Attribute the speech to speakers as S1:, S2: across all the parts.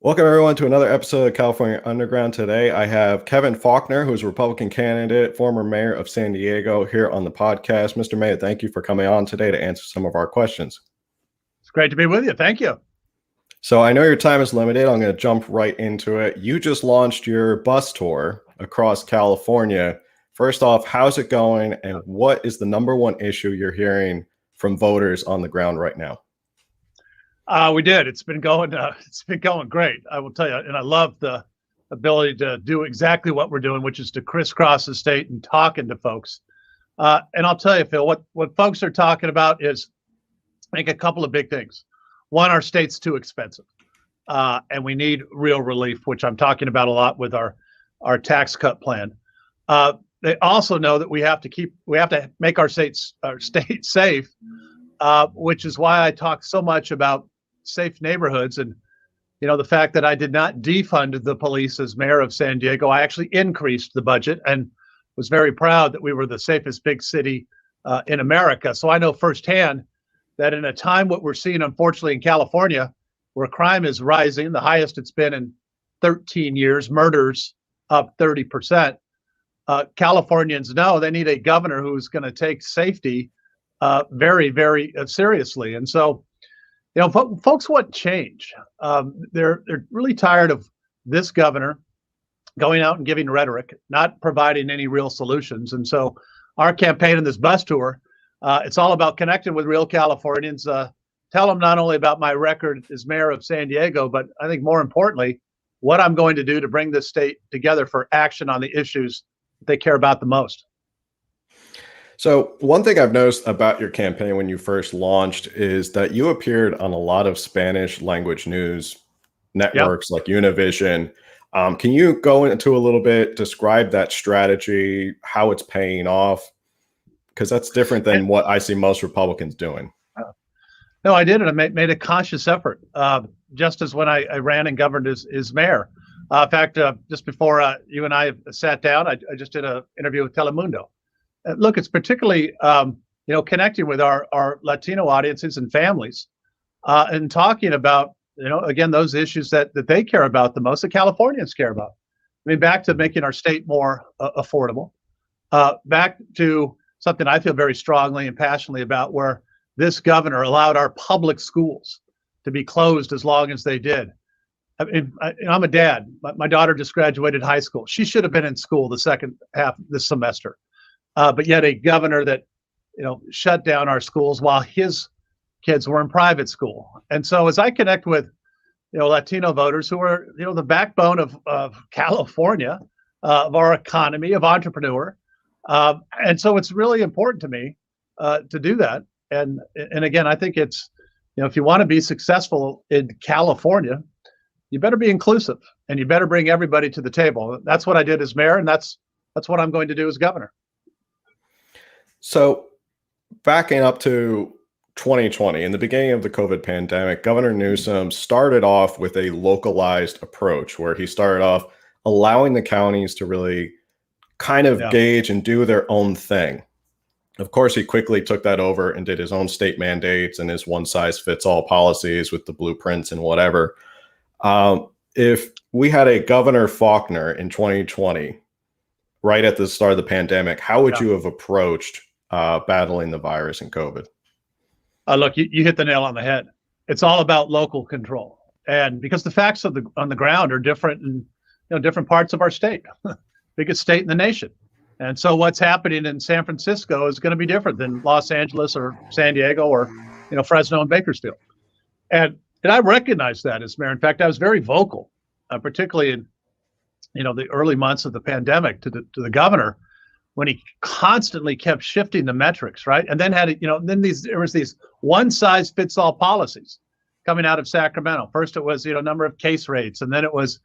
S1: Welcome, everyone, to another episode of California Underground. Today, I have Kevin Faulconer, who is a Republican candidate, former mayor of San Diego, here on the podcast. Mr. Mayor, thank you for coming on today to answer some of our questions.
S2: It's great to be with you. Thank you.
S1: So I know your time is limited. I'm going to jump right into it. You just launched your bus tour across California. First off, how's it going, and what is the number one issue you're hearing from voters on the ground right now?
S2: We did. It's been going. It's been going great. I will tell you, and I love the ability to do exactly what we're doing, which is to crisscross the state and talking to folks. And I'll tell you, Phil, what folks are talking about is, I think, a couple of big things. One, our state's too expensive, and we need real relief, which I'm talking about a lot with our tax cut plan. They also know that we have to make our state safe, which is why I talk so much about safe neighborhoods. And the fact that I did not defund the police as mayor of San Diego, I actually increased the budget and was very proud that we were the safest big city in America. So I know firsthand that in a time what we're seeing, unfortunately, in California, where crime is rising, the highest it's been in 13 years, murders up 30%. Californians know they need a governor who's going to take safety very, very seriously. And so, folks want change. They're really tired of this governor going out and giving rhetoric, not providing any real solutions. And so our campaign in this bus tour, it's all about connecting with real Californians, tell them not only about my record as mayor of San Diego, but I think more importantly, what I'm going to do to bring this state together for action on the issues that they care about the most.
S1: So one thing I've noticed about your campaign when you first launched is that you appeared on a lot of Spanish language news networks like Univision. Can you go into a little bit, describe that strategy, how it's paying off? Because that's different than what I see most Republicans doing.
S2: No, I did it. I made a conscious effort, just as when I ran and governed as mayor. In fact, just before you and I sat down, I just did an interview with Telemundo. Look, it's particularly, connecting with our Latino audiences and families, and talking about, again, those issues that they care about the most, that Californians care about. I mean, back to making our state more affordable, back to something I feel very strongly and passionately about, where this governor allowed our public schools to be closed as long as they did. I mean, I'm a dad. My daughter just graduated high school. She should have been in school the second half this semester. But yet a governor that, shut down our schools while his kids were in private school. And so as I connect with, Latino voters who are, the backbone of California, of our economy, of entrepreneur. And so it's really important to me to do that. And again, I think it's, if you want to be successful in California, you better be inclusive and you better bring everybody to the table. That's what I did as mayor, and that's what I'm going to do as governor.
S1: So backing up to 2020, in the beginning of the COVID pandemic, Governor Newsom started off with a localized approach where he started off allowing the counties to really kind of gauge and do their own thing. Of course, he quickly took that over and did his own state mandates and his one-size-fits-all policies with the blueprints and whatever. If we had a Governor Faulconer in 2020, right at the start of the pandemic, how would you have approached battling the virus and COVID?
S2: Look, you hit the nail on the head. It's all about local control, and because the facts on the ground are different in different parts of our state, biggest state in the nation, and so what's happening in San Francisco is going to be different than Los Angeles or San Diego or Fresno and Bakersfield, and I recognize that as mayor. In fact, I was very vocal, particularly in the early months of the pandemic to the governor, when he constantly kept shifting the metrics, right? And then there was these one size fits all policies coming out of Sacramento. First it was, number of case rates, and then it was,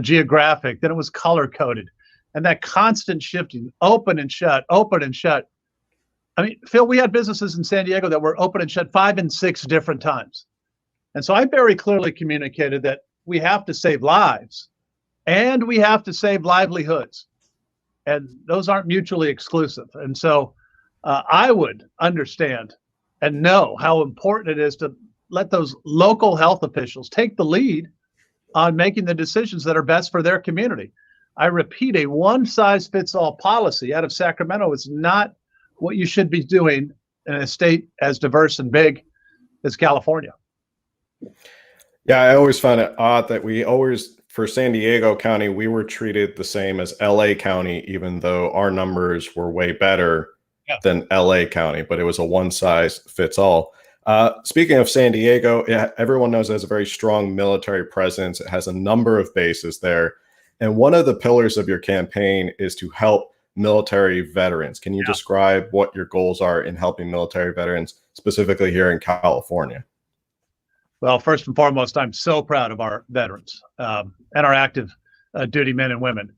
S2: geographic, then it was color coded. And that constant shifting, open and shut, open and shut. I mean, Phil, we had businesses in San Diego that were open and shut 5 and 6 different times. And so I very clearly communicated that we have to save lives and we have to save livelihoods. And those aren't mutually exclusive. And so I would understand and know how important it is to let those local health officials take the lead on making the decisions that are best for their community. I repeat, a one-size-fits-all policy out of Sacramento is not what you should be doing in a state as diverse and big as California.
S1: Yeah, I always found it odd that for San Diego County, we were treated the same as LA County, even though our numbers were way better than LA County, but it was a one size fits all. Speaking of San Diego, everyone knows it has a very strong military presence. It has a number of bases there. And one of the pillars of your campaign is to help military veterans. Can you describe what your goals are in helping military veterans, specifically here in California?
S2: Well, first and foremost, I'm so proud of our veterans and our active duty men and women.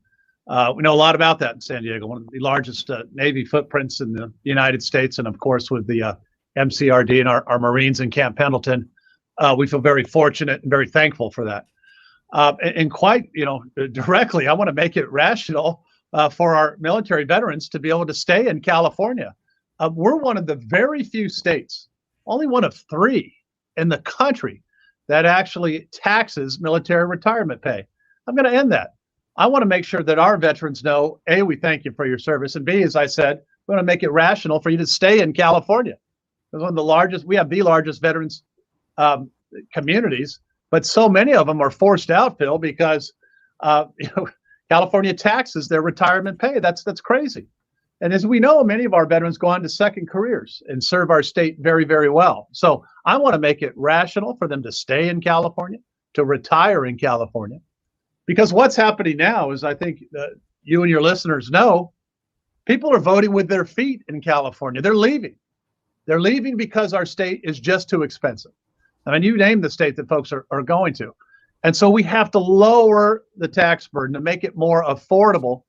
S2: We know a lot about that in San Diego, one of the largest Navy footprints in the United States. And of course, with the MCRD and our Marines in Camp Pendleton, we feel very fortunate and very thankful for that. And quite, directly, I want to make it rational for our military veterans to be able to stay in California. We're one of the very few states, only one of 3 in the country, that actually taxes military retirement pay. I'm going to end that. I want to make sure that our veterans know, A, we thank you for your service, and B, as I said, we want to make it rational for you to stay in California. It's one of the largest, we have the largest veterans communities, but so many of them are forced out, Phil, because California taxes their retirement pay. That's crazy. And as we know, many of our veterans go on to second careers and serve our state very, very well. So I want to make it rational for them to stay in California, to retire in California. Because what's happening now is, I think you and your listeners know, people are voting with their feet in California. They're leaving. They're leaving because our state is just too expensive. I mean, you name the state that folks are going to. And so we have to lower the tax burden to make it more affordable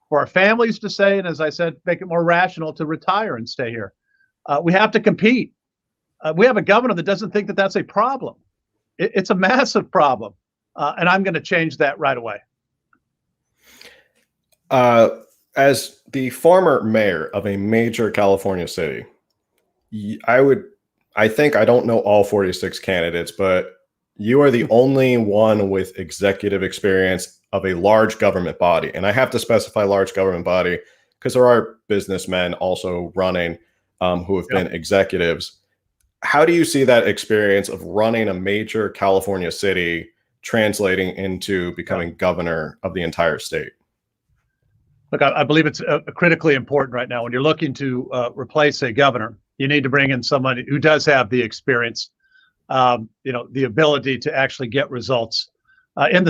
S2: for our families to stay, and as I said, make it more rational to retire and stay here. We have to compete. We have a governor that doesn't think that that's a problem. It's a massive problem, and I'm going to change that right away.
S1: As the former mayor of a major California city, I think I don't know all 46 candidates, but you are the only one with executive experience of a large government body. And I have to specify large government body because there are businessmen also running who have been executives. How do you see that experience of running a major California city translating into becoming governor of the entire state?
S2: Look, I believe it's critically important right now. When you're looking to replace a governor, you need to bring in someone who does have the experience, the ability to actually get results. In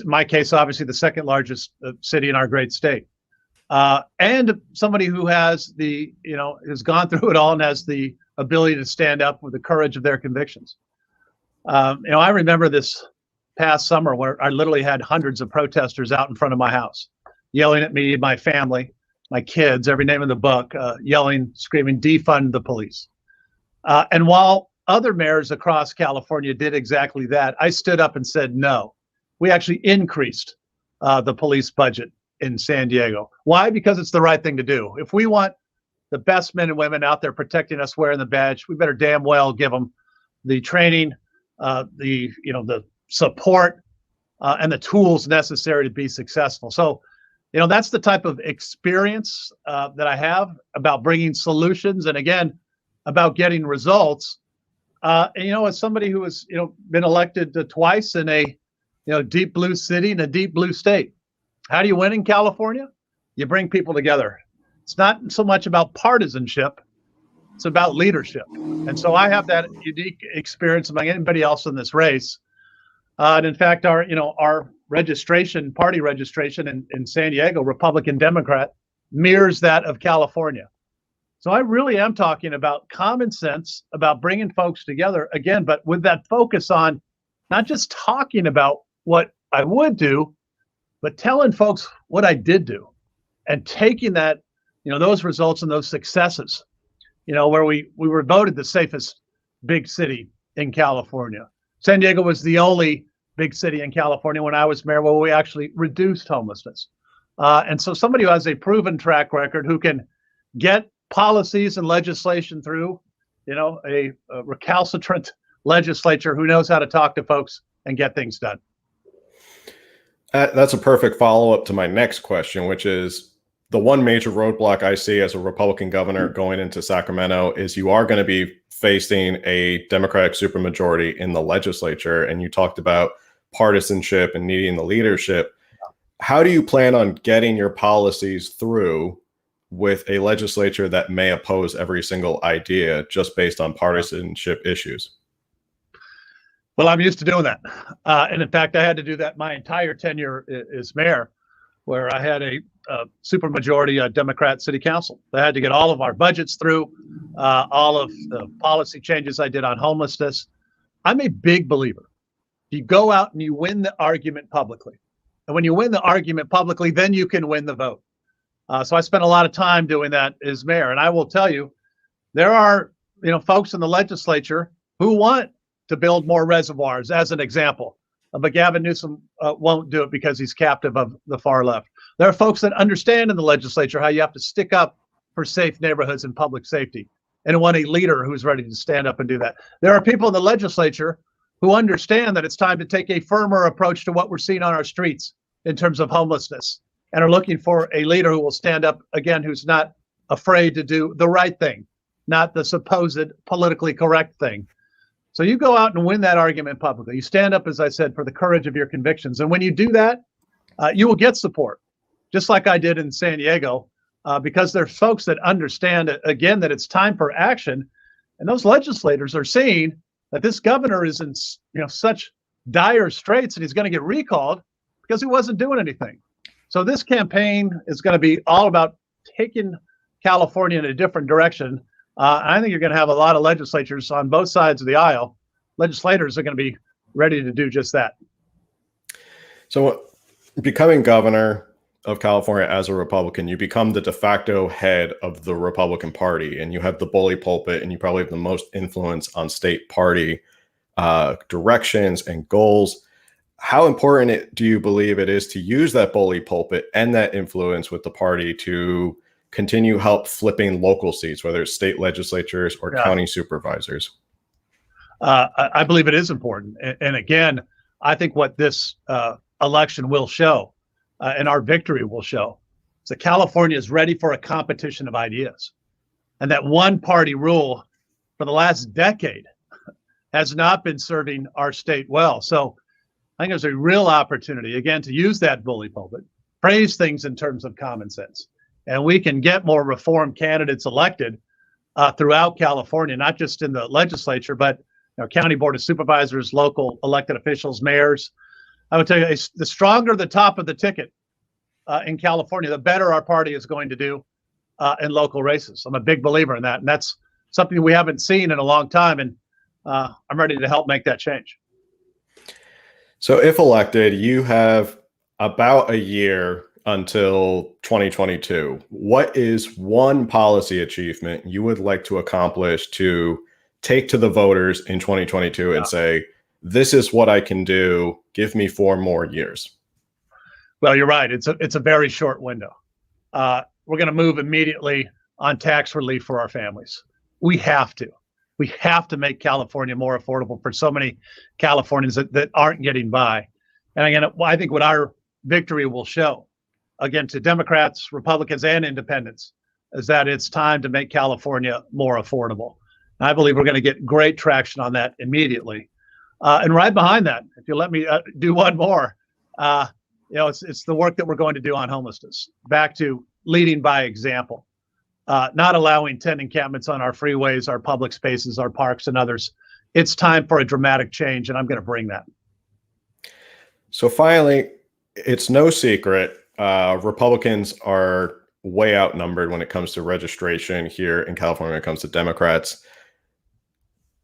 S2: my case, obviously the second largest city in our great state, and somebody who has has gone through it all and has the ability to stand up with the courage of their convictions. I remember this past summer where I literally had hundreds of protesters out in front of my house, yelling at me, my family, my kids, every name in the book, yelling, screaming, defund the police. And while other mayors across California did exactly that, I stood up and said, no, we actually increased the police budget in San Diego. Why? Because it's the right thing to do. If we want the best men and women out there protecting us wearing the badge, we better damn well give them the training, the support, and the tools necessary to be successful. So, that's the type of experience that I have about bringing solutions, and again, about getting results. As somebody who has, been elected twice in a, deep blue city in a deep blue state, how do you win in California? You bring people together. It's not so much about partisanship; it's about leadership. And so I have that unique experience among anybody else in this race. And in fact, our party registration in San Diego, Republican Democrat, mirrors that of California. So I really am talking about common sense, about bringing folks together again, but with that focus on not just talking about what I would do, but telling folks what I did do, and taking that, those results and those successes, where we were voted the safest big city in California. San Diego was the only big city in California when I was mayor where we actually reduced homelessness. And so somebody who has a proven track record, who can get policies and legislation through, a recalcitrant legislature, who knows how to talk to folks and get things done.
S1: That's a perfect follow-up to my next question, which is the one major roadblock I see as a Republican governor going into Sacramento is you are going to be facing a Democratic supermajority in the legislature. And you talked about partisanship and needing the leadership. How do you plan on getting your policies through with a legislature that may oppose every single idea just based on partisanship issues?
S2: Well, I'm used to doing that. And in fact, I had to do that my entire tenure as mayor, where I had a supermajority Democrat city council. I had to get all of our budgets through, all of the policy changes I did on homelessness. I'm a big believer. You go out and you win the argument publicly. And when you win the argument publicly, then you can win the vote. So I spent a lot of time doing that as mayor. And I will tell you, there are folks in the legislature who want to build more reservoirs, as an example. But Gavin Newsom won't do it because he's captive of the far left. There are folks that understand in the legislature how you have to stick up for safe neighborhoods and public safety, and want a leader who's ready to stand up and do that. There are people in the legislature who understand that it's time to take a firmer approach to what we're seeing on our streets in terms of homelessness, and are looking for a leader who will stand up again, who's not afraid to do the right thing, not the supposed politically correct thing. So you go out and win that argument publicly. You stand up, as I said, for the courage of your convictions. And when you do that, you will get support, just like I did in San Diego, because there's folks that understand, again, that it's time for action. And those legislators are seeing that this governor is in such dire straits and he's going to get recalled because he wasn't doing anything. So this campaign is going to be all about taking California in a different direction. I think you're going to have a lot of legislatures on both sides of the aisle. Legislators are going to be ready to do just that.
S1: So becoming governor of California as a Republican, you become the de facto head of the Republican Party, and you have the bully pulpit, and you probably have the most influence on state party directions and goals. How important do you believe it is to use that bully pulpit and that influence with the party to continue help flipping local seats, whether it's state legislatures or county supervisors?
S2: I believe it is important. And again, I think what this election will show and our victory will show is that California is ready for a competition of ideas. And that one party rule for the last decade has not been serving our state well. So I think there's a real opportunity, again, to use that bully pulpit, praise things in terms of common sense. And we can get more reform candidates elected throughout California, not just in the legislature, but county board of supervisors, local elected officials, mayors. I would tell you, the stronger the top of the ticket in California, the better our party is going to do in local races. I'm a big believer in that. And that's something we haven't seen in a long time. And I'm ready to help make that change.
S1: So if elected, you have about a year until 2022. What is one policy achievement you would like to accomplish to take to the voters in 2022 and say, this is what I can do, give me 4 more years?
S2: Well, you're right. It's a very short window. We're going to move immediately on tax relief for our families. We have to make California more affordable for so many Californians that aren't getting by. And again, I think what our victory will show, again, to Democrats, Republicans, and independents, is that it's time to make California more affordable. And I believe we're going to get great traction on that immediately. And right behind that, if you let me do one more, it's the work that we're going to do on homelessness. Back to leading by example, not allowing tent encampments on our freeways, our public spaces, our parks, and others. It's time for a dramatic change, and I'm going to bring that.
S1: So finally, it's no secret, Republicans are way outnumbered when it comes to registration here in California when it comes to Democrats.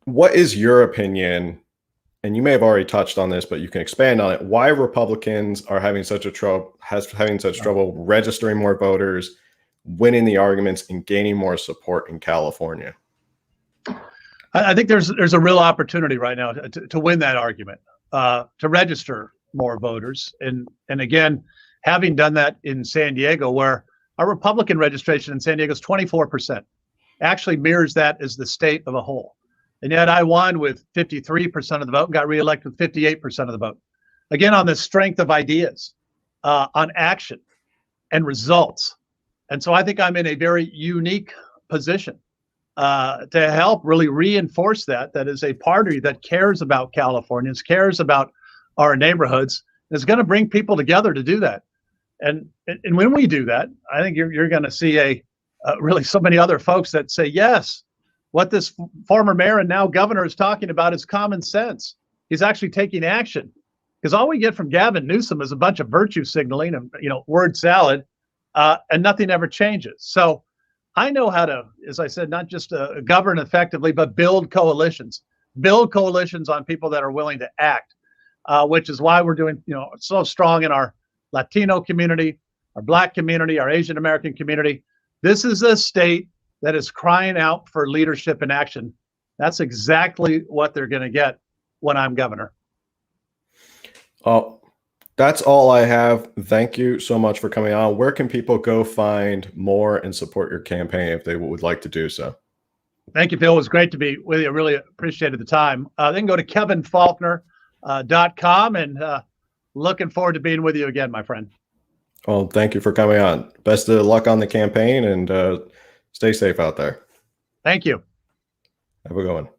S1: What is your opinion, and you may have already touched on this, but you can expand on it, why Republicans are having such trouble registering more voters, winning the arguments, and gaining more support in California?
S2: I think there's a real opportunity right now to win that argument, to register more voters. And again, having done that in San Diego, where our Republican registration in San Diego is 24%, actually mirrors that as the state of a whole. And yet I won with 53% of the vote and got reelected with 58% of the vote. again, on the strength of ideas, on action and results. And so I think I'm in a very unique position to help really reinforce that is a party that cares about Californians, cares about our neighborhoods, and is going to bring people together to do that. And when we do that, I think you're going to see really so many other folks that say, yes, what this former mayor and now governor is talking about is common sense. He's actually taking action, because all we get from Gavin Newsom is a bunch of virtue signaling and word salad, and nothing ever changes. So I know how to, as I said, not just govern effectively, but build coalitions on people that are willing to act, which is why we're doing so strong in our Latino community, our Black community, our Asian American community. This is a state that is crying out for leadership and action. That's exactly what they're going to get when I'm governor.
S1: Oh, that's all I have. Thank you so much for coming on. Where can people go find more and support your campaign if they would like to do so?
S2: Thank you, Phil. It was great to be with you. I really appreciated the time. They can go to kevinfaulconer.com, and looking forward to being with you again, my friend.
S1: Well, thank you for coming on. Best of luck on the campaign, and stay safe out there.
S2: Thank you.
S1: Have a good one.